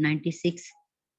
96।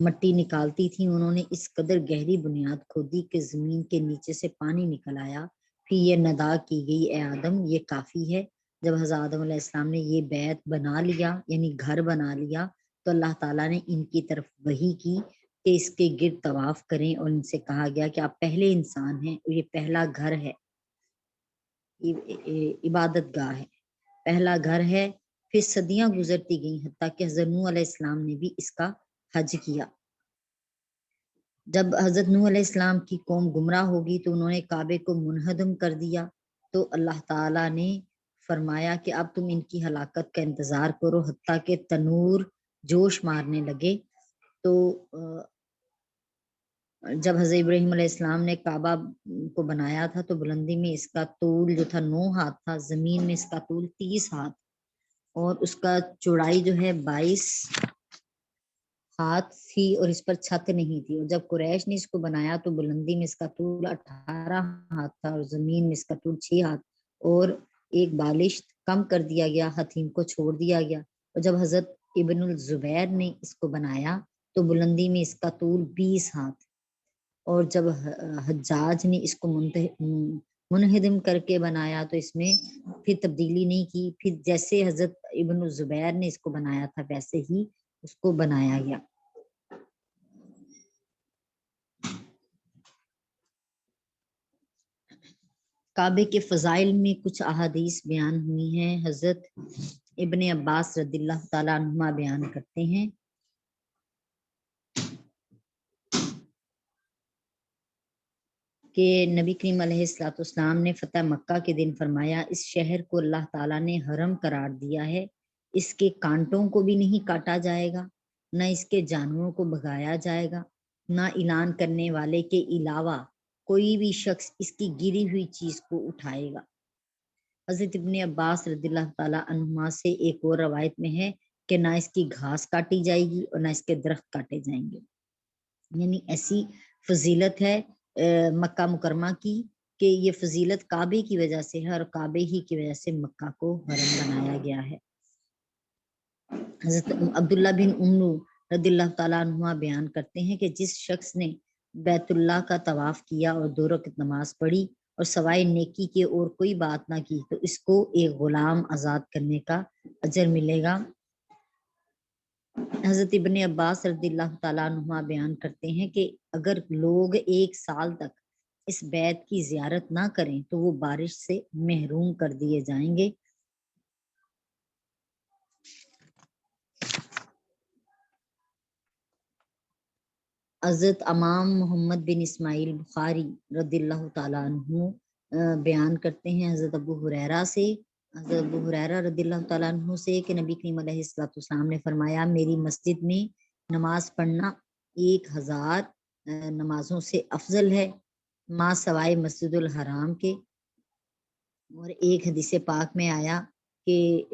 مٹی نکالتی تھی، انہوں نے اس قدر گہری بنیاد کھودی کہ زمین کے نیچے سے پانی نکل آیا. پھر یہ ندا کی گئی، اے آدم یہ کافی ہے. جب حضرت آدم علیہ السلام نے یہ بیت بنا لیا، یعنی گھر بنا لیا، تو اللہ تعالیٰ نے ان کی طرف وحی کی کہ اس کے گرد طواف کریں، اور ان سے کہا گیا کہ آپ پہلے انسان ہیں اور یہ پہلا گھر ہے، عبادت گاہ ہے، پہلا گھر ہے. پھر صدیاں گزرتی گئیں حتیٰ کہ حضرت نوح علیہ السلام نے بھی اس کا حج کیا. جب حضرت نوح علیہ السلام کی قوم گمراہ ہوگی تو انہوں نے کعبے کو منہدم کر دیا، تو اللہ تعالیٰ نے فرمایا کہ اب تم ان کی ہلاکت کا انتظار کرو حتیٰ کہ تنور جوش مارنے لگے. تو جب حضرت ابراہیم علیہ السلام نے کعبہ کو بنایا تھا تو بلندی میں اس کا طول جو تھا 9 ہاتھ تھا، زمین میں اس کا طول 30 ہاتھ، اور اس کا چوڑائی جو ہے 22 ہاتھ تھی، اور اس پر چھت نہیں تھی. اور جب قریش نے اس کو بنایا تو بلندی میں اس کا طول 18 ہاتھ تھا، اور زمین میں اس کا طول 6 ہاتھ، اور ایک بالش کم کر دیا گیا، حتیم کو چھوڑ دیا گیا. اور جب حضرت ابن الزبیر نے اس کو بنایا تو بلندی میں اس کا طول 20 ہاتھ، اور جب حجاج نے اس کو منہدم کر کے بنایا تو اس میں پھر تبدیلی نہیں کی. پھر جیسے حضرت ابن الزبیر نے اس کو بنایا تھا ویسے ہی اس کو بنایا گیا. کعبے کے فضائل میں کچھ احادیث بیان ہوئی ہیں. حضرت ابن عباس رضی اللہ تعالیٰ عنہما بیان کرتے ہیں کہ نبی کریم علیہ الصلوۃ والسلام نے فتح مکہ کے دن فرمایا، اس شہر کو اللہ تعالیٰ نے حرم قرار دیا ہے، اس کے کانٹوں کو بھی نہیں کاٹا جائے گا، نہ اس کے جانوروں کو بھگایا جائے گا، نہ اعلان کرنے والے کے علاوہ کوئی بھی شخص اس کی گری ہوئی چیز کو اٹھائے گا. حضرت ابن عباس رضی اللہ تعالیٰ عنہما سے ایک اور روایت میں ہے کہ نہ اس کی گھاس کاٹی جائے گی اور نہ اس کے درخت کاٹے جائیں گے. یعنی ایسی فضیلت ہے مکہ مکرمہ کی کہ یہ فضیلت کعبے کی وجہ سے ہے، اور کعبے ہی کی وجہ سے مکہ کو حرم بنایا گیا ہے. حضرت عبداللہ بن عمرو رضی اللہ تعالیٰ عنہ بیان کرتے ہیں کہ جس شخص نے بیت اللہ کا طواف کیا اور 2 رکعت نماز پڑھی اور سوائے نیکی کے اور کوئی بات نہ کی تو اس کو ایک غلام آزاد کرنے کا اجر ملے گا. حضرت ابن عباس رضی اللہ تعالیٰ عنہ بیان کرتے ہیں کہ اگر لوگ 1 سال تک اس بیت کی زیارت نہ کریں تو وہ بارش سے محروم کر دیے جائیں گے. حضرت امام محمد بن اسماعیل بخاری رضی اللہ تعالیٰ عنہ بیان کرتے ہیں حضرت ابو ہریرہ سے، حضرت ابو ہریرہ رضی اللہ تعالیٰ عنہ سے کہ نبی کریم علیہ السلام نے فرمایا، میری مسجد میں نماز پڑھنا 1000 نمازوں سے افضل ہے ما سوائے مسجد الحرام کے. اور ایک حدیث پاک میں آیا کہ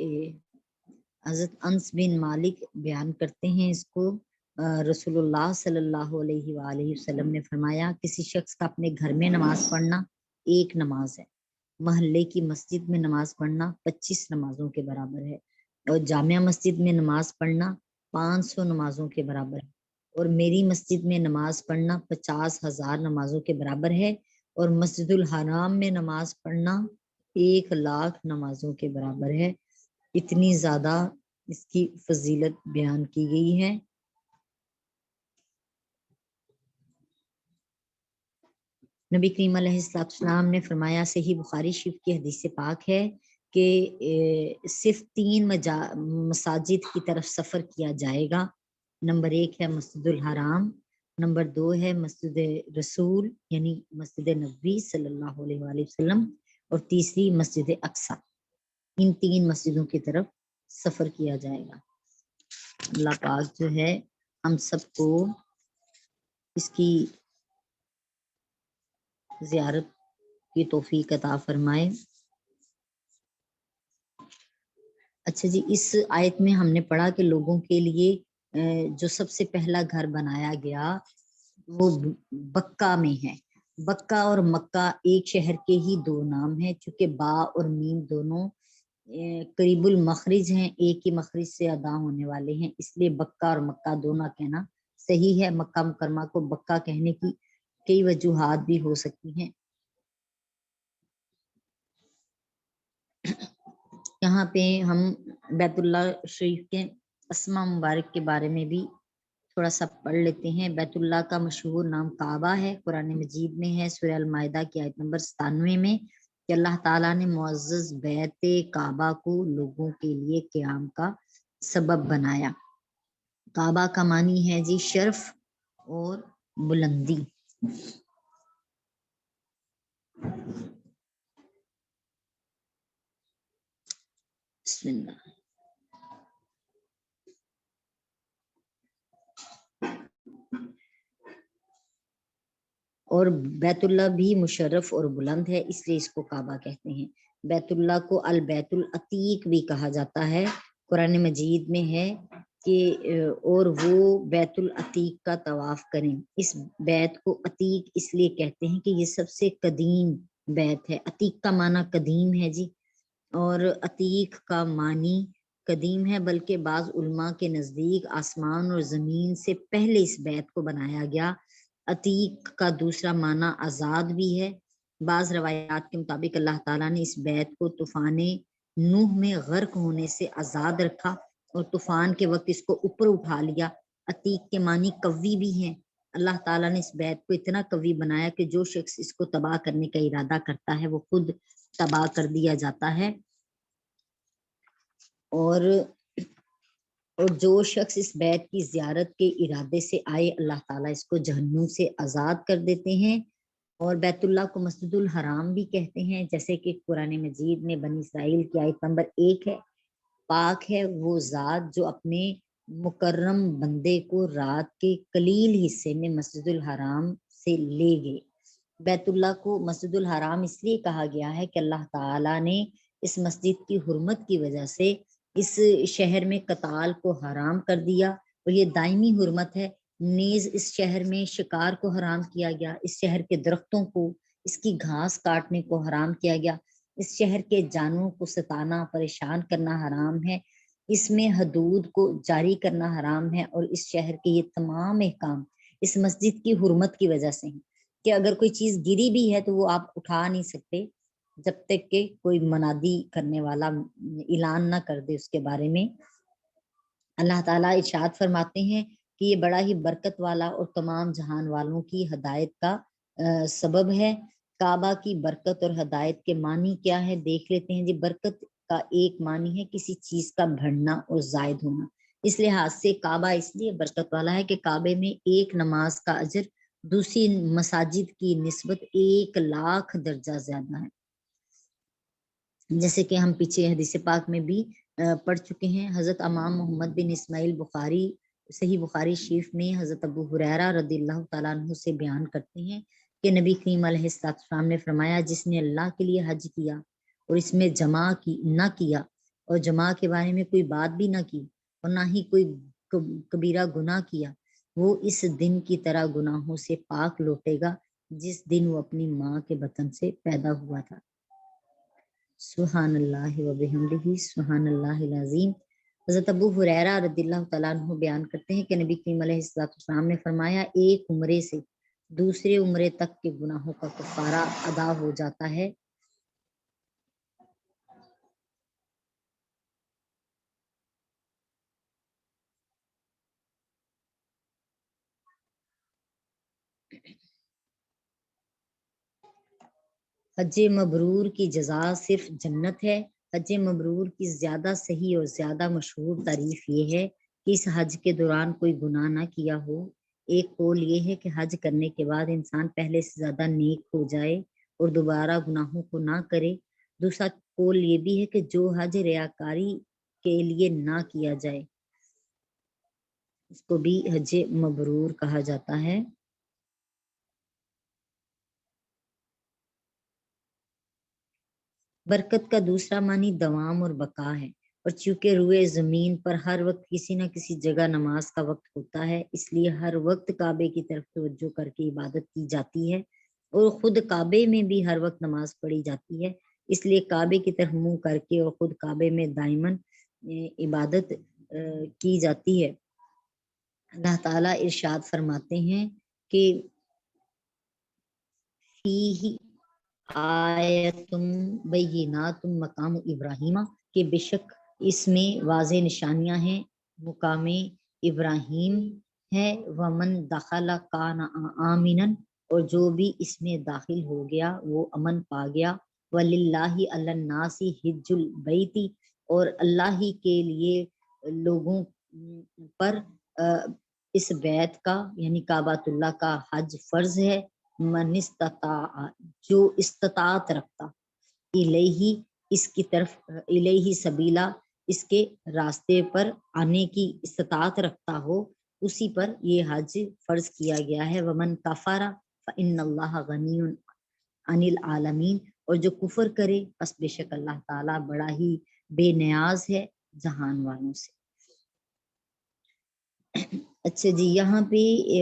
حضرت انس بن مالک بیان کرتے ہیں اس کو، رسول اللہ صلی اللہ علیہ وآلہ وسلم نے فرمایا، کسی شخص کا اپنے گھر میں نماز پڑھنا 1 نماز ہے، محلے کی مسجد میں نماز پڑھنا 25 نمازوں کے برابر ہے، اور جامع مسجد میں نماز پڑھنا 500 نمازوں کے برابر ہے، اور میری مسجد میں نماز پڑھنا 50,000 نمازوں کے برابر ہے، اور مسجد الحرام میں نماز پڑھنا 1,00,000 نمازوں کے برابر ہے. اتنی زیادہ اس کی فضیلت بیان کی گئی ہے. نبی کریم علیہ السلام نے فرمایا، صحیح بخاری شریف کی حدیث پاک ہے کہ صرف 3 مساجد کی طرف سفر کیا جائے گا. نمبر 1 ہے مسجد الحرام، نمبر 2 ہے مسجد رسول یعنی مسجد نبوی صلی اللہ علیہ وآلہ وسلم، اور تیسری مسجد اقصی. ان 3 مسجدوں کی طرف سفر کیا جائے گا. اللہ پاک جو ہے ہم سب کو اس کی زیارت کی توفیق عطا فرمائے. اچھا جی، اس آیت میں ہم نے پڑھا کہ لوگوں کے لیے جو سب سے پہلا گھر بنایا گیا وہ بکہ میں ہے. بکہ اور مکہ ایک شہر کے ہی 2 نام ہیں، چونکہ با اور میم دونوں قریب المخرج ہیں، ایک ہی مخرج سے ادا ہونے والے ہیں، اس لیے بکہ اور مکہ دونوں کہنا صحیح ہے مکہ مکرمہ کو بکہ کہنے کی کئی وجوہات بھی ہو سکتی ہیں۔ یہاں پہ ہم بیت اللہ شریف کے اسماء مبارک کے بارے میں بھی تھوڑا سا پڑھ لیتے ہیں۔ بیت اللہ کا مشہور نام کعبہ ہے، قرآن مجید میں ہے سورہ المائدہ کی آیت نمبر 97 میں کہ اللہ تعالیٰ نے معزز بیت کعبہ کو لوگوں کے لیے قیام کا سبب بنایا۔ کعبہ کا معنی ہے جی شرف اور بلندی۔ بسم اللہ۔ اور بیت اللہ بھی مشرف اور بلند ہے، اس لیے اس کو کعبہ کہتے ہیں۔ بیت اللہ کو البیت العتیق بھی کہا جاتا ہے، قرآن مجید میں ہے کہ اور وہ بیت العتیق کا طواف کریں۔ اس بیت کو عتیق اس لیے کہتے ہیں کہ یہ سب سے قدیم بیت ہے۔ عتیق کا معنی قدیم ہے جی، اور عتیق کا معنی قدیم ہے، بلکہ بعض علماء کے نزدیک آسمان اور زمین سے پہلے اس بیت کو بنایا گیا۔ عتیق کا دوسرا معنی آزاد بھی ہے۔ بعض روایات کے مطابق اللہ تعالیٰ نے اس بیت کو طوفان نوح میں غرق ہونے سے آزاد رکھا اور طوفان کے وقت اس کو اوپر اٹھا لیا۔ عتیق کے معنی قوی بھی ہیں۔ اللہ تعالیٰ نے اس بیت کو اتنا قوی بنایا کہ جو شخص اس کو تباہ کرنے کا ارادہ کرتا ہے وہ خود تباہ کر دیا جاتا ہے، اور جو شخص اس بیت کی زیارت کے ارادے سے آئے اللہ تعالیٰ اس کو جہنم سے آزاد کر دیتے ہیں۔ اور بیت اللہ کو مسجد الحرام بھی کہتے ہیں، جیسے کہ قرآن مجید میں بنی اسرائیل کی آیت نمبر 1 ہے، پاک ہے وہ ذات جو اپنے مکرم بندے کو رات کے قلیل حصے میں مسجد الحرام سے لے گئے۔ بیت اللہ کو مسجد الحرام اس لیے کہا گیا ہے کہ اللہ تعالیٰ نے اس مسجد کی حرمت کی وجہ سے اس شہر میں قتال کو حرام کر دیا، اور یہ دائمی حرمت ہے۔ نیز اس شہر میں شکار کو حرام کیا گیا، اس شہر کے درختوں کو، اس کی گھاس کاٹنے کو حرام کیا گیا، اس شہر کے جانوروں کو ستانا پریشان کرنا حرام ہے، اس میں حدود کو جاری کرنا حرام ہے، اور اس شہر کے یہ تمام احکام اس مسجد کی حرمت کی وجہ سے ہیں کہ اگر کوئی چیز گری بھی ہے تو وہ آپ اٹھا نہیں سکتے جب تک کہ کوئی منادی کرنے والا اعلان نہ کر دے اس کے بارے میں۔ اللہ تعالیٰ ارشاد فرماتے ہیں کہ یہ بڑا ہی برکت والا اور تمام جہان والوں کی ہدایت کا سبب ہے۔ کعبہ کی برکت اور ہدایت کے معنی کیا ہے دیکھ لیتے ہیں جی۔ برکت کا ایک معنی ہے کسی چیز کا بڑھنا اور زائد ہونا، اس لحاظ سے کعبہ اس لیے برکت والا ہے کہ کعبے میں ایک نماز کا اجر دوسری مساجد کی نسبت 1,00,000 درجہ زیادہ ہے، جیسے کہ ہم پیچھے حدیث پاک میں بھی پڑھ چکے ہیں۔ حضرت امام محمد بن اسماعیل بخاری صحیح بخاری شریف میں حضرت ابو ہریرہ رضی اللہ تعالیٰ عنہ سے بیان کرتے ہیں کہ نبی کریم علیہ السلام نے فرمایا جس نے اللہ کے لیے حج کیا اور اس میں جمع نہ کیا اور جمع کے بارے میں کوئی بات بھی نہ کی اور نہ ہی کوئی کبیرہ گناہ کیا، وہ اس دن کی طرح گناہوں سے پاک لوٹے گا جس دن وہ اپنی ماں کے بطن سے پیدا ہوا تھا۔ سبحان اللہ و بحمدہ سبحان اللہ العظیم۔ حضرت ابو ہریرہ رضی اللہ تعالیٰ عنہ بیان کرتے ہیں کہ نبی کریم علیہ السلام نے فرمایا ایک عمرے سے دوسرے عمرے تک کے گناہوں کا کفارہ ادا ہو جاتا ہے۔ حج مبرور کی جزا صرف جنت ہے۔ حج مبرور کی زیادہ صحیح اور زیادہ مشہور تعریف یہ ہے کہ اس حج کے دوران کوئی گناہ نہ کیا ہو۔ ایک قول یہ ہے کہ حج کرنے کے بعد انسان پہلے سے زیادہ نیک ہو جائے اور دوبارہ گناہوں کو نہ کرے۔ دوسرا قول یہ بھی ہے کہ جو حج ریاکاری کے لیے نہ کیا جائے اس کو بھی حج مبرور کہا جاتا ہے۔ برکت کا دوسرا معنی دوام اور بقا ہے، اور چونکہ روئے زمین پر ہر وقت کسی نہ کسی جگہ نماز کا وقت ہوتا ہے اس لیے ہر وقت کعبے کی طرف توجہ کر کے عبادت کی جاتی ہے، اور خود کعبے میں بھی ہر وقت نماز پڑھی جاتی ہے، اس لیے کعبے کی طرف منہ کر کے اور خود کعبے میں دائماً عبادت کی جاتی ہے۔ اللہ تعالیٰ ارشاد فرماتے ہیں کہ فیہ آیتم بیناتم مقام ابراہیم، کہ بے شک اس میں واضح نشانیاں ہیں، مقام ابراہیم ہے، ومن دخل کان آمنا، اور جو بھی اس میں داخل ہو گیا وہ امن پا گیا، وللہ علی الناس حج البیت، اور اللہ ہی کے لیے لوگوں پر اس بیت کا یعنی کعبۃ اللہ کا حج فرض ہے، من استطاع، جو استطاعت رکھتا، الیہ، اس کی طرف، الیہ سبیلا، اس کے راستے پر آنے کی استطاعت رکھتا ہو، اسی پر یہ حج فرض کیا گیا ہے۔ ومن کفر فإن اللہ غنی عن العالمین، اور جو کفر کرے پس بے شک اللہ تعالیٰ بڑا ہی بے نیاز ہے جہان والوں سے۔ اچھا جی، یہاں پہ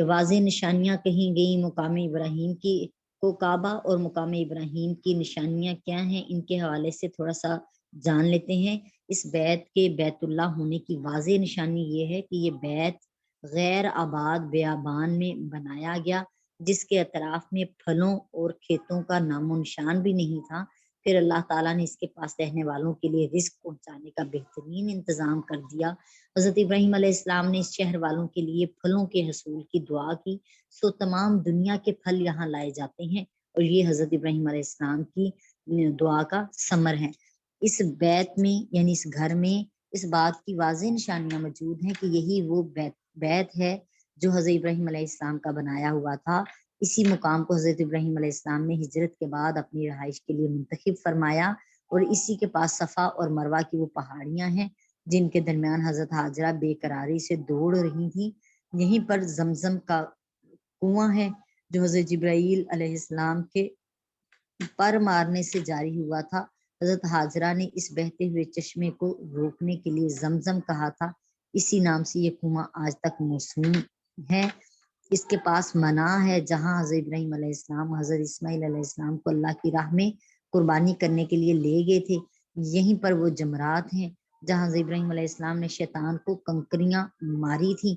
واضح نشانیاں کہیں گئی مقام ابراہیم کی، کو کعبہ اور مقام ابراہیم کی نشانیاں کیا ہیں، ان کے حوالے سے تھوڑا سا جان لیتے ہیں۔ اس بیت کے بیت اللہ ہونے کی واضح نشانی یہ ہے کہ یہ بیت غیر آباد بیابان میں بنایا گیا، جس کے اطراف میں پھلوں اور کھیتوں کا نام و نشان بھی نہیں تھا۔ پھر اللہ تعالیٰ نے اس کے پاس رہنے والوں کے لیے رزق پہنچانے کا بہترین انتظام کر دیا۔ حضرت ابراہیم علیہ السلام نے اس شہر والوں کے لیے پھلوں کے حصول کی دعا کی، سو تمام دنیا کے پھل یہاں لائے جاتے ہیں، اور یہ حضرت ابراہیم علیہ السلام کی دعا کا ثمر ہے۔ اس بیت میں یعنی اس گھر میں اس بات کی واضح نشانیاں موجود ہیں کہ یہی وہ بیت ہے جو حضرت ابراہیم علیہ السلام کا بنایا ہوا تھا۔ اسی مقام کو حضرت ابراہیم علیہ السلام نے ہجرت کے بعد اپنی رہائش کے لیے منتخب فرمایا، اور اسی کے پاس صفا اور مروہ کی وہ پہاڑیاں ہیں جن کے درمیان حضرت ہاجرہ بے قراری سے دوڑ رہی تھیں۔ یہیں پر زمزم کا کنواں ہے جو حضرت جبرائیل علیہ السلام کے پر مارنے سے جاری ہوا تھا۔ حضرت ہاجرہ نے اس بہتے ہوئے چشمے کو روکنے کے لیے زمزم کہا تھا، اسی نام سے یہ کنواں آج تک موسوم ہے۔ اس کے پاس منا ہے جہاں حضرت ابراہیم علیہ السلام حضرت اسماعیل علیہ السلام کو اللہ کی راہ میں قربانی کرنے کے لیے لے گئے تھے۔ یہیں پر وہ جمرات ہیں جہاں حضرت ابراہیم علیہ السلام نے شیطان کو کنکریاں ماری تھی۔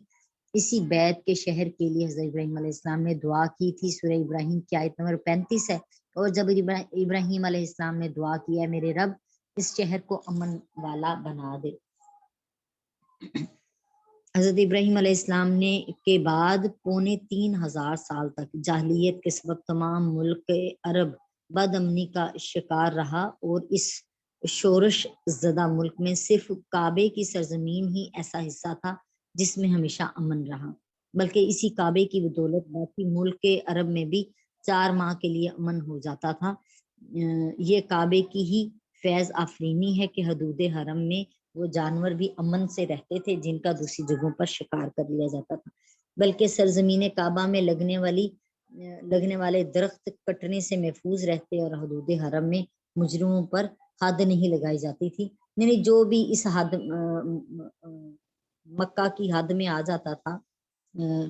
اسی بیت کے شہر کے لیے حضرت ابراہیم علیہ السلام نے دعا کی تھی۔ سورہ ابراہیم کی آیت نمبر 35 ہے، اور جب ابراہیم علیہ السلام نے دعا کی ہے میرے رب اس شہر کو امن والا بنا دے۔ حضرت ابراہیم علیہ السلام نے کے بعد 3500 سال تک جاہلیت کے سبب تمام ملک عرب بد امنی کا شکار رہا، اور اس شورش زدہ ملک میں صرف کعبے کی سرزمین ہی ایسا حصہ تھا جس میں ہمیشہ امن رہا، بلکہ اسی کعبے کی بدولت باقی ملک عرب میں بھی 4 ماہ کے لیے امن ہو جاتا تھا۔ یہ کعبے کی ہی فیض آفرینی ہے کہ حدود حرم میں وہ جانور بھی امن سے رہتے تھے جن کا دوسری جگہوں پر شکار کر لیا جاتا تھا، بلکہ سرزمین کعبہ میں لگنے والے درخت کٹنے سے محفوظ رہتے، اور حدود حرم میں مجرموں پر حد نہیں لگائی جاتی تھی، یعنی جو بھی اس حد مکہ کی حد میں آ جاتا تھا،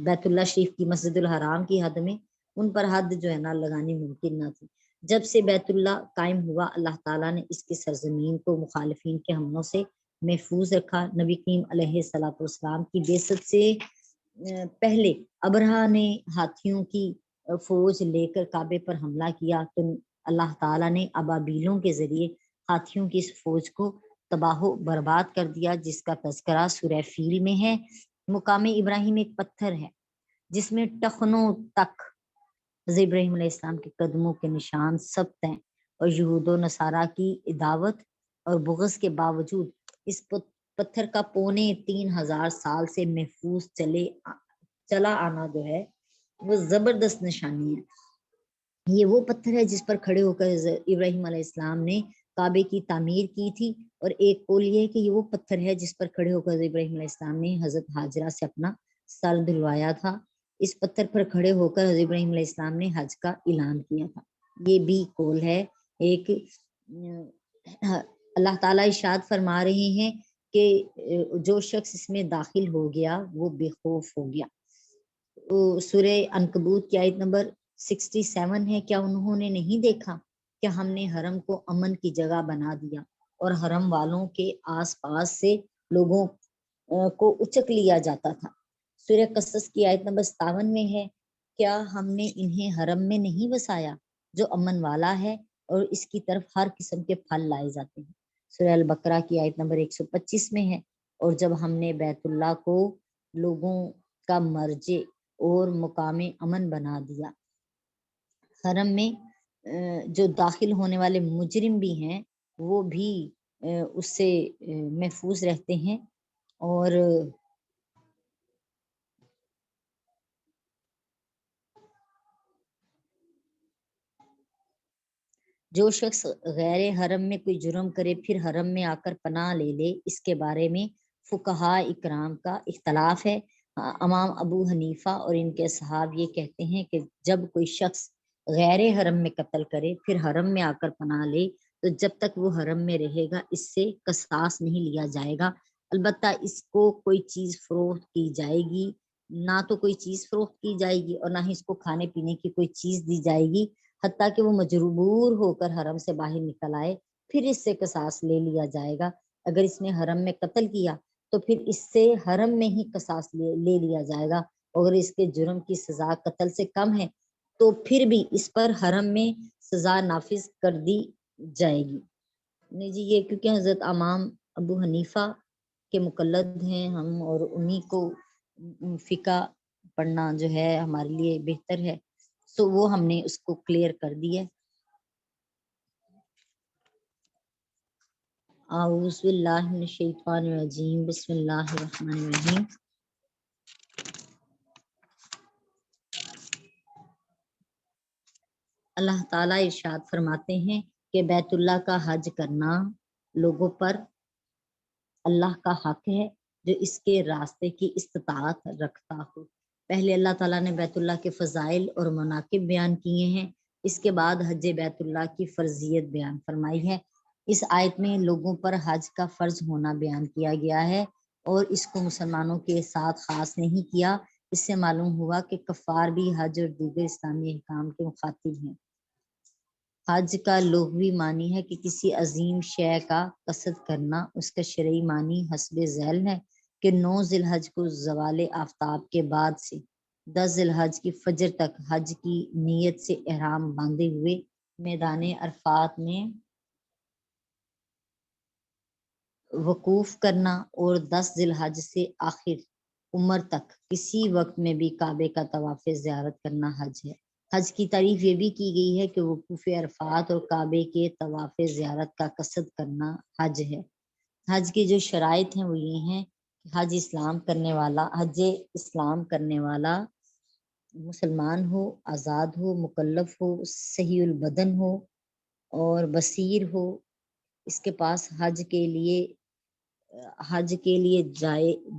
بیت اللہ شریف کی مسجد الحرام کی حد میں، ان پر حد جو ہے نا لگانی ممکن نہ تھی۔ جب سے بیت اللہ قائم ہوا اللہ تعالیٰ نے اس کی سرزمین کو مخالفین کے حملوں سے محفوظ رکھا۔ نبی کریم علیہ الصلوۃ والسلام کی بعثت سے پہلے ابرہہ نے ہاتھیوں کی فوج لے کر کعبے پر حملہ کیا، تو اللہ تعالیٰ نے ابابیلوں کے ذریعے ہاتھیوں کی اس فوج کو تباہ و برباد کر دیا، جس کا تذکرہ سورہ فیل میں ہے۔ مقام ابراہیم ایک پتھر ہے جس میں ٹخنوں تک حضرت ابراہیم علیہ السلام کے قدموں کے نشان ثبت ہیں، اور یہود و نصارہ کی عداوت اور بغض کے باوجود اس پتھر کا 3500 سال سے محفوظ چلا آنا جو ہے وہ زبردست نشانی ہے۔ یہ وہ پتھر ہے جس پر کھڑے ہو کر ابراہیم علیہ السلام نے کعبے کی تعمیر کی تھی، اور ایک قول یہ ہے کہ یہ وہ پتھر ہے جس پر کھڑے ہو کر ابراہیم علیہ السلام نے حضرت ہاجرہ سے اپنا سر دھلوایا تھا۔ اس پتھر پر کھڑے ہو کر حضرت ابراہیم علیہ السلام نے حج کا اعلان کیا تھا، یہ بھی قول ہے ایک۔ اللہ تعالیٰ ارشاد فرما رہے ہیں کہ جو شخص اس میں داخل ہو گیا وہ بے خوف ہو گیا۔ سورہ عنکبوت کی آیت نمبر 67 ہے، کیا انہوں نے نہیں دیکھا کہ ہم نے حرم کو امن کی جگہ بنا دیا، اور حرم والوں کے آس پاس سے لوگوں کو اچک لیا جاتا تھا۔ سورہ قصص کی آیت نمبر 57 میں ہے، کیا ہم نے انہیں حرم میں نہیں بسایا جو امن والا ہے اور اس کی طرف ہر قسم کے پھل لائے جاتے ہیں۔ سورہ البقرہ کی آیت نمبر 125 میں ہے، اور جب ہم نے بیت اللہ کو لوگوں کا مرجع اور مقام امن بنا دیا۔ حرم میں جو داخل ہونے والے مجرم بھی ہیں وہ بھی اس سے محفوظ رہتے ہیں، اور جو شخص غیر حرم میں کوئی جرم کرے پھر حرم میں آ کر پناہ لے لے، اس کے بارے میں فقہاء اکرام کا اختلاف ہے۔ امام ابو حنیفہ اور ان کے اصحاب یہ کہتے ہیں کہ جب کوئی شخص غیر حرم میں قتل کرے پھر حرم میں آ کر پناہ لے تو جب تک وہ حرم میں رہے گا اس سے قصاص نہیں لیا جائے گا، البتہ اس کو کوئی چیز فروخت کی جائے گی، نہ تو کوئی چیز فروخت کی جائے گی اور نہ ہی اس کو کھانے پینے کی کوئی چیز دی جائے گی، حتیٰ کہ وہ مجبور ہو کر حرم سے باہر نکل آئے، پھر اس سے قصاص لے لیا جائے گا۔ اگر اس نے حرم میں قتل کیا تو پھر اس سے حرم میں ہی قصاص لے لیا جائے گا، اور اس کے جرم کی سزا قتل سے کم ہے تو پھر بھی اس پر حرم میں سزا نافذ کر دی جائے گی۔ نہیں جی، یہ کیونکہ حضرت امام ابو حنیفہ کے مقلد ہیں ہم، اور انہی کو فقہ پڑھنا جو ہے ہمارے لیے بہتر ہے، تو وہ ہم نے اس کو کلیئر کر دی ہے۔ اعوذ باللہ من الشیطان الرجیم، بسم اللہ الرحمن الرحیم۔ اللہ تعالیٰ ارشاد فرماتے ہیں کہ بیت اللہ کا حج کرنا لوگوں پر اللہ کا حق ہے جو اس کے راستے کی استطاعت رکھتا ہو۔ پہلے اللہ تعالیٰ نے بیت اللہ کے فضائل اور مناقب بیان کیے ہیں، اس کے بعد حج بیت اللہ کی فرضیت بیان فرمائی ہے۔ اس آیت میں لوگوں پر حج کا فرض ہونا بیان کیا گیا ہے، اور اس کو مسلمانوں کے ساتھ خاص نہیں کیا۔ اس سے معلوم ہوا کہ کفار بھی حج اور دیگر اسلامی احکام کے مخاطب ہیں۔ حج کا لغوی معنی ہے کہ کسی عظیم شے کا قصد کرنا۔ اس کا شرعی معنی حسب ذیل ہے کہ 9 ذی الحج کو زوال آفتاب کے بعد سے 10 ذی الحج کی فجر تک حج کی نیت سے احرام باندھے ہوئے میدان عرفات میں وقوف کرنا، اور 10 ذی الحج سے آخر عمر تک کسی وقت میں بھی کعبے کا طواف زیارت کرنا حج ہے۔ حج کی تعریف یہ بھی کی گئی ہے کہ وقوف عرفات اور کعبے کے طواف زیارت کا قصد کرنا حج ہے۔ حج کی جو شرائط ہیں وہ یہ ہیں کہ حج اسلام کرنے والا مسلمان ہو، آزاد ہو، مکلف ہو، صحیح البدن ہو اور بصیر ہو، اس کے پاس حج کے لیے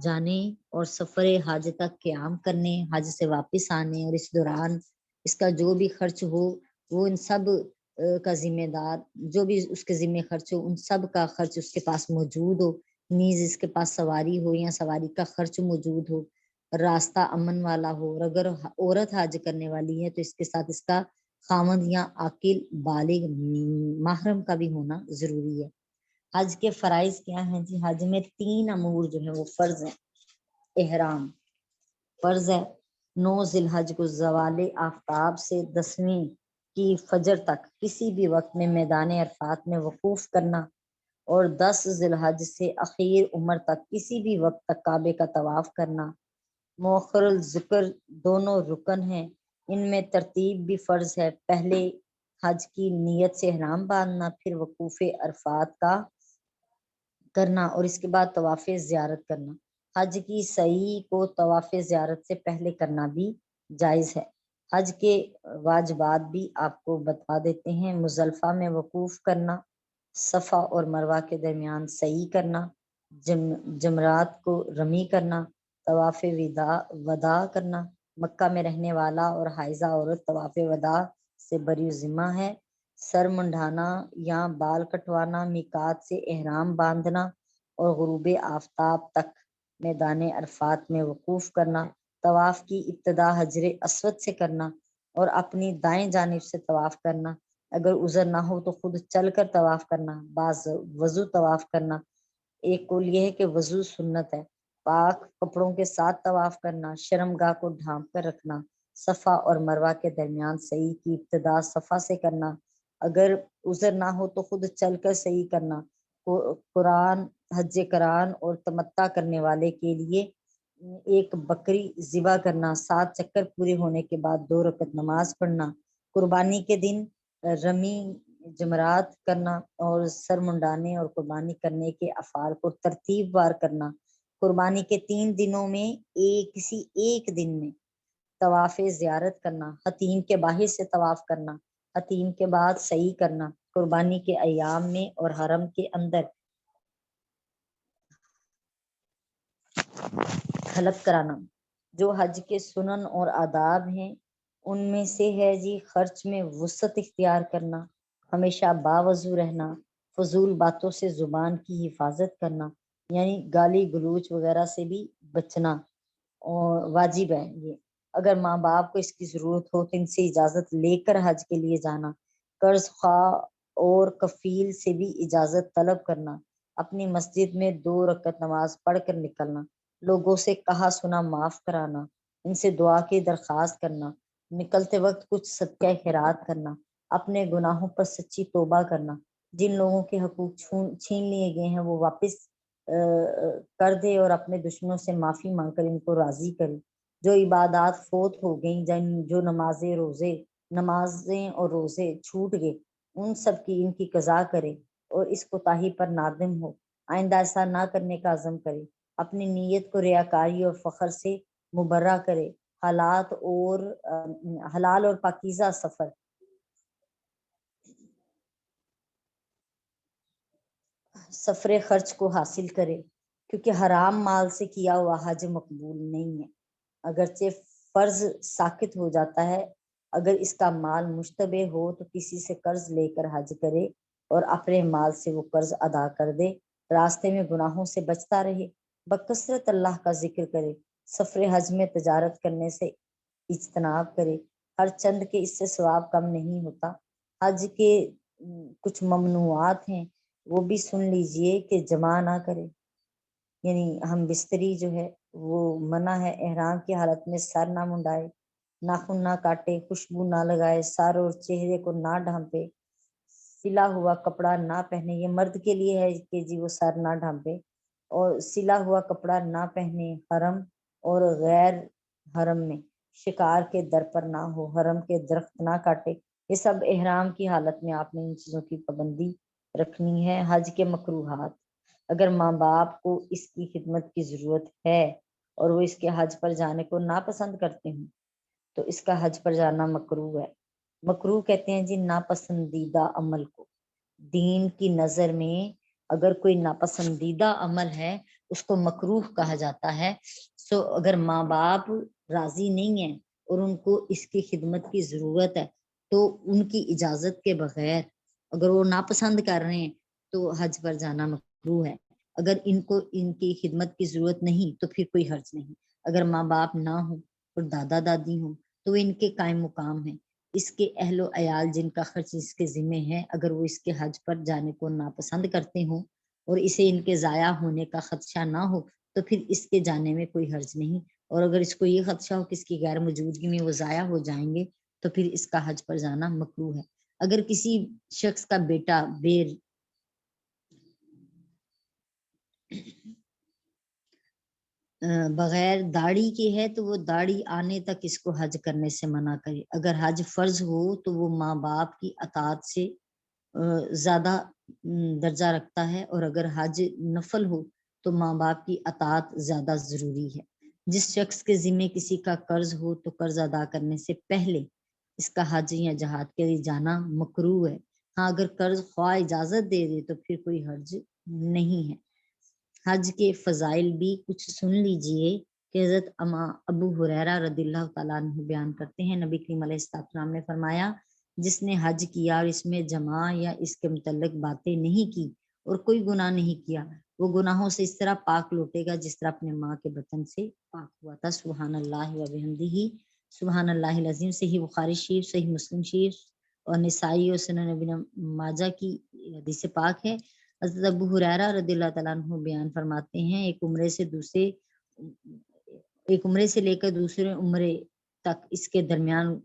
جانے اور سفر حج تک قیام کرنے، حج سے واپس آنے، اور اس دوران اس کا جو بھی خرچ ہو وہ ان سب کا ذمہ دار، جو بھی اس کے ذمہ خرچ ہو ان سب کا خرچ اس کے پاس موجود ہو، نیز اس کے پاس سواری ہو یا سواری کا خرچ موجود ہو، راستہ امن والا ہو، اور اگر عورت حج کرنے والی ہے تو اس کے ساتھ اس کا خاوند یا عاقل بالغ محرم کا بھی ہونا ضروری ہے۔ حج کے فرائض کیا ہیں جی؟ حج میں 3 امور جو ہیں وہ فرض ہیں۔ احرام فرض ہے، 9 ذی الحج کو زوال آفتاب سے 10ویں کی فجر تک کسی بھی وقت میں میدان عرفات میں وقوف کرنا، اور 10 ذی الحج سے اخیر عمر تک کسی بھی وقت تک کعبے کا طواف کرنا۔ مؤخر الذکر دونوں رکن ہیں، ان میں ترتیب بھی فرض ہے، پہلے حج کی نیت سے احرام باندھنا، پھر وقوف عرفات کا کرنا، اور اس کے بعد طواف زیارت کرنا۔ حج کی سعی کو طواف زیارت سے پہلے کرنا بھی جائز ہے۔ حج کے واجبات بھی آپ کو بتا دیتے ہیں۔ مزدلفہ میں وقوف کرنا، صفا اور مروہ کے درمیان سعی کرنا، جمرات کو رمی کرنا، طواف وداع کرنا۔ مکہ میں رہنے والا اور حائضہ عورت طواف وداع سے بری ذمہ ہے۔ سر منڈانا یا بال کٹوانا، میقات سے احرام باندھنا، اور غروب آفتاب تک میدان عرفات میں وقوف کرنا۔ طواف کی ابتدا حجر اسود سے کرنا اور اپنی دائیں جانب سے طواف کرنا۔ اگر عذر نہ ہو تو خود چل کر طواف کرنا، بعض وضو طواف کرنا۔ ایک قول یہ ہے کہ وضو سنت ہے، پاک کپڑوں کے ساتھ طواف کرنا، شرمگاہ کو ڈھانپ کر رکھنا، صفا اور مروہ کے درمیان سعی کی ابتدا صفا سے کرنا، اگر عذر نہ ہو تو خود چل کر سعی کرنا، قرآن حج قرآن اور تمتع کرنے والے کے لیے ایک بکری ذبح کرنا، 7 چکر پورے ہونے کے بعد 2 رکعت نماز پڑھنا، قربانی کے دن رمی جمرات کرنا اور سر منڈانے اور قربانی کرنے کے افعال کو ترتیب وار کرنا، قربانی کے 3 دنوں میں کسی ایک دن میں طواف زیارت کرنا، حتیم کے باہر سے طواف کرنا، حتیم کے بعد سعی کرنا، قربانی کے ایام میں اور حرم کے اندر حلق کرانا۔ جو حج کے سنن اور آداب ہیں ان میں سے ہے جی خرچ میں وسعت اختیار کرنا، ہمیشہ باوضو رہنا، فضول باتوں سے زبان کی حفاظت کرنا، یعنی گالی گلوچ وغیرہ سے بھی بچنا اور واجب ہے یہ۔ اگر ماں باپ کو اس کی ضرورت ہو تو ان سے اجازت لے کر حج کے لیے جانا، قرض خواہ اور کفیل سے بھی اجازت طلب کرنا، اپنی مسجد میں 2 رکعت نماز پڑھ کر نکلنا، لوگوں سے کہا سنا معاف کرانا، ان سے دعا کی درخواست کرنا، نکلتے وقت کچھ صدقہ خیرات کرنا، اپنے گناہوں پر سچی توبہ کرنا، جن لوگوں کے حقوق چھین لیے گئے ہیں وہ واپس کر دے اور اپنے دشمنوں سے معافی مانگ کر ان کو راضی کرے، جو عبادات فوت ہو گئیں، جو نمازیں اور روزے چھوٹ گئے ان سب کی ان کی قضا کرے اور اس کوتاہی پر نادم ہو، آئندہ ایسا نہ کرنے کا عزم کرے، اپنی نیت کو ریاکاری اور فخر سے مبرہ کرے، حلال اور پاکیزہ سفر خرچ کو حاصل کرے، کیونکہ حرام مال سے کیا ہوا حج مقبول نہیں ہے، اگرچہ فرض ساقط ہو جاتا ہے، اگر اس کا مال مشتبہ ہو تو کسی سے قرض لے کر حج کرے اور اپنے مال سے وہ قرض ادا کر دے، راستے میں گناہوں سے بچتا رہے، بکثرت اللہ کا ذکر کرے، سفر حج میں تجارت کرنے سے اجتناب کرے، ہر چند کے اس سے ثواب کم نہیں ہوتا، حج کے کچھ ممنوعات ہیں وہ بھی سن لیجئے کہ جمع نہ کرے، یعنی ہم بستری جو ہے وہ منع ہے، احرام کی حالت میں سر نہ منڈائے، ناخن نہ کاٹے، خوشبو نہ لگائے، سر اور چہرے کو نہ ڈھانپے، سلا ہوا کپڑا نہ پہنے، یہ مرد کے لیے ہے کہ جی وہ سر نہ ڈھانپے، اور سلا ہوا کپڑا نہ پہنے، حرم اور غیر حرم میں شکار کے در پر نہ ہو، حرم کے درخت نہ کاٹے، یہ سب احرام کی حالت میں آپ نے ان چیزوں کی پابندی رکھنی ہے۔ حج کے مکروہات، اگر ماں باپ کو اس کی خدمت کی ضرورت ہے اور وہ اس کے حج پر جانے کو ناپسند کرتے ہیں تو اس کا حج پر جانا مکروہ ہے۔ مکروہ کہتے ہیں جی ناپسندیدہ عمل کو، دین کی نظر میں اگر کوئی ناپسندیدہ عمل ہے اس کو مکروہ کہا جاتا ہے، سو اگر ماں باپ راضی نہیں ہیں اور ان کو اس کی خدمت کی ضرورت ہے تو ان کی اجازت کے بغیر اگر وہ ناپسند کر رہے ہیں تو حج پر جانا مکروہ ہے، اگر ان کو ان کی خدمت کی ضرورت نہیں تو پھر کوئی حرج نہیں، اگر ماں باپ نہ ہوں اور دادا دادی ہوں تو ان کے قائم مقام ہیں، اس کے اہل و عیال جن کا خرچ اس کے ذمہ ہے اگر وہ اس کے حج پر جانے کو ناپسند کرتے ہوں اور اسے ان کے ضائع ہونے کا خدشہ نہ ہو تو پھر اس کے جانے میں کوئی حرج نہیں، اور اگر اس کو یہ خدشہ ہو کہ اس کی غیر موجودگی میں وہ ضائع ہو جائیں گے تو پھر اس کا حج پر جانا مکروہ ہے۔ اگر کسی شخص کا بیٹا بغیر داڑھی کے ہے تو وہ داڑھی آنے تک اس کو حج کرنے سے منع کرے، اگر حج فرض ہو تو وہ ماں باپ کی اطاعت سے زیادہ درجہ رکھتا ہے، اور اگر حج نفل ہو تو ماں باپ کی اطاعت زیادہ ضروری ہے۔ جس شخص کے ذمہ کسی کا قرض ہو تو قرض ادا کرنے سے پہلے اس کا حج یا جہاد کے لیے جانا مکروہ ہے، ہاں اگر قرض خواہ اجازت دے دے تو پھر کوئی حرج نہیں ہے۔ حج کے فضائل بھی کچھ سن لیجئے کہ حضرت ابو ہریرہ رضی اللہ تعالیٰ عنہ بیان کرتے ہیں، نبی کریم علیہ السلام نے فرمایا جس نے حج کیا اور اس میں جماع یا اس کے متعلق باتیں نہیں کی اور کوئی گناہ نہیں کیا وہ گناہوں سے اس طرح پاک لوٹے گا جس طرح اپنے ماں کے بطن سے پاک ہوا تھا۔ سبحان اللہ و بحمدہ سبحان اللہ العظیم۔ صحیح بخاری شریف، صحیح مسلم شریف اور نسائی اور سنن ابن ماجہ کی حدیث پاک ہے۔ حضرت ابو ہریرہ رضی اللہ تعالیٰ عنہ بیان فرماتے ہیں ایک عمرے سے دوسرے ایک عمرے سے لے کر دوسرے عمرے تک اس کے درمیان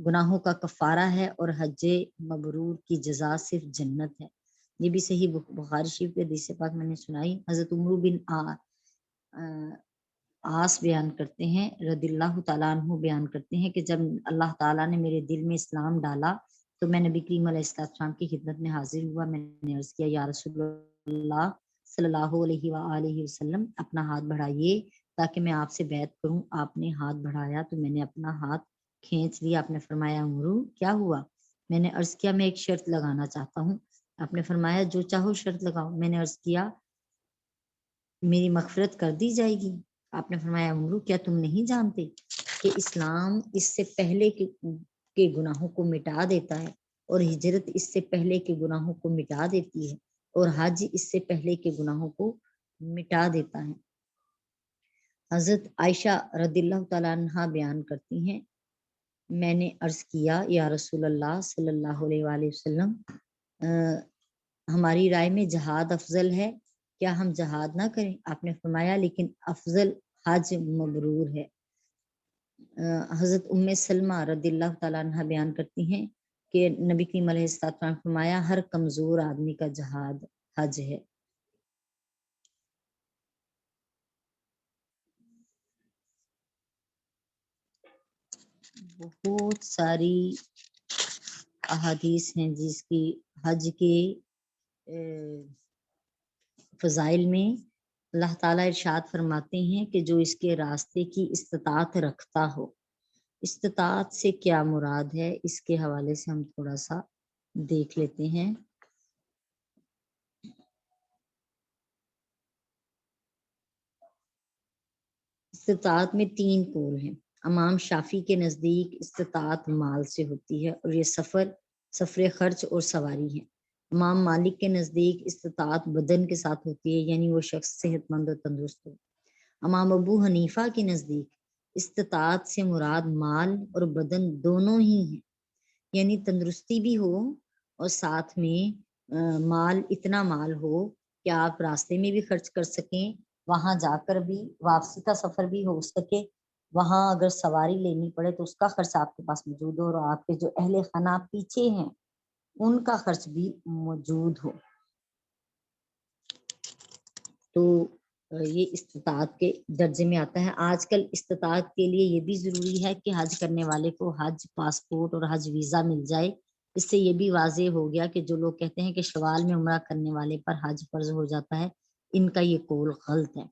گناہوں کا کفارہ ہے، اور حج مبرور کی جزا صرف جنت ہے۔ یہ بھی صحیح بخاری شریف کے حدیث پاک میں نے سنائی۔ حضرت عمرو بن عاص بیان کرتے ہیں، رضی اللہ تعالیٰ عنہ بیان کرتے ہیں کہ جب اللہ تعالیٰ نے میرے دل میں اسلام ڈالا تو میں نبی کریم علیہ السلام کی خدمت میں حاضر ہوا۔ میں نے عرض کیا، یا رسول اللہ صلی اللہ علیہ وآلہ وسلم، اپنا ہاتھ بڑھائیے تاکہ میں آپ سے بیعت کروں۔ آپ نے ہاتھ بڑھایا تو میں نے اپنا ہاتھ کھینچ لیا۔ آپ نے فرمایا، عمرو کیا ہوا؟ میں نے عرض کیا، میں ایک شرط لگانا چاہتا ہوں۔ آپ نے فرمایا، جو چاہو شرط لگاؤ۔ میں نے عرض کیا، میری مغفرت کر دی جائے گی؟ آپ نے فرمایا، عمرو کیا تم نہیں جانتے کہ اسلام اس سے پہلے کے گناہوں کو مٹا دیتا ہے، اور ہجرت اس سے پہلے کے گناہوں کو مٹا دیتی ہے، اور حج اس سے پہلے کے گناہوں کو مٹا دیتا ہے۔ حضرت عائشہ رضی اللہ تعالیٰ عنہا بیان کرتی ہیں، میں نے عرض کیا، یا رسول اللہ صلی اللہ علیہ وآلہ وسلم، ہماری رائے میں جہاد افضل ہے، کیا ہم جہاد نہ کریں؟ آپ نے فرمایا، لیکن افضل حج مبرور ہے۔ حضرت ام سلمہ رضی اللہ تعالیٰ عنہ بیان کرتی ہیں کہ نبی کریم علیہ السلام نے فرمایا، ہر کمزور آدمی کا جہاد حج ہے۔ بہت ساری احادیث ہیں جس کی حج کے فضائل میں اللہ تعالیٰ ارشاد فرماتے ہیں کہ جو اس کے راستے کی استطاعت رکھتا ہو۔ استطاعت سے کیا مراد ہے، اس کے حوالے سے ہم تھوڑا سا دیکھ لیتے ہیں۔ استطاعت میں 3 قول ہیں۔ امام شافی کے نزدیک استطاعت مال سے ہوتی ہے، اور یہ سفر خرچ اور سواری ہے۔ امام مالک کے نزدیک استطاعت بدن کے ساتھ ہوتی ہے، یعنی وہ شخص صحت مند اور تندرست ہو۔ امام ابو حنیفہ کے نزدیک استطاعت سے مراد مال اور بدن دونوں ہی ہیں، یعنی تندرستی بھی ہو اور ساتھ میں مال، اتنا مال ہو کہ آپ راستے میں بھی خرچ کر سکیں، وہاں جا کر بھی واپسی کا سفر بھی ہو سکے، وہاں اگر سواری لینی پڑے تو اس کا خرچ آپ کے پاس موجود ہو، اور آپ کے جو اہل خانہ پیچھے ہیں ان کا خرچ بھی موجود ہو۔ تو یہ استطاعت کے درجے میں آتا ہے۔ آج کل استطاعت کے لیے یہ بھی ضروری ہے کہ حج کرنے والے کو حج پاسپورٹ اور حج ویزا مل جائے۔ اس سے یہ بھی واضح ہو گیا کہ جو لوگ کہتے ہیں کہ شوال میں عمرہ کرنے والے پر حج فرض ہو جاتا ہے، ان کا یہ قول غلط ہے۔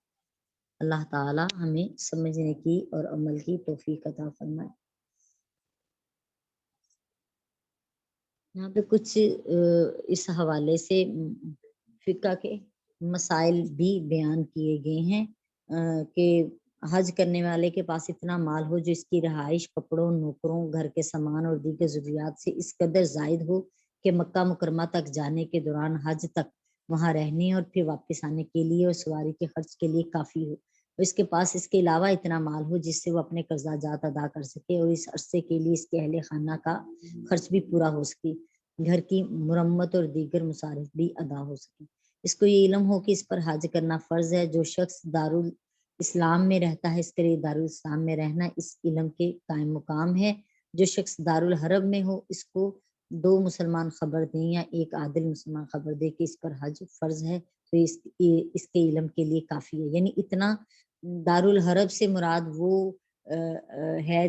اللہ تعالی ہمیں سمجھنے کی اور عمل کی توفیق عطا فرمائے۔ یہاں پہ کچھ اس حوالے سے فقہ کے مسائل بھی بیان کیے گئے ہیں کہ حج کرنے والے کے پاس اتنا مال ہو جو اس کی رہائش، کپڑوں، نوکروں، گھر کے سامان اور دیگر ضروریات سے اس قدر زائد ہو کہ مکہ مکرمہ تک جانے کے دوران حج تک وہاں رہنے اور پھر واپس آنے کے لیے اور سواری کے خرچ کے لیے کافی ہو۔ اس کے پاس اس کے علاوہ اتنا مال ہو جس سے وہ اپنے قرضہ جات ادا کر سکے، اور اس عرصے کے لیے اس کے اہل خانہ کا خرچ بھی پورا ہو سکے، گھر کی مرمت اور دیگر مصارف بھی ادا ہو سکے۔ اس کو یہ علم ہو کہ اس پر حج کرنا فرض ہے۔ جو شخص دارالاسلام میں رہتا ہے، اس کے لیے دارالاسلام میں رہنا اس علم کے قائم مقام ہے۔ جو شخص دارالحرب میں ہو، اس کو 2 مسلمان خبر دیں یا ایک عادل مسلمان خبر دے کہ اس پر حج فرض ہے، تو اس کے علم کے لیے کافی ہے۔ یعنی اتنا دارالحرب سے مراد وہ ہے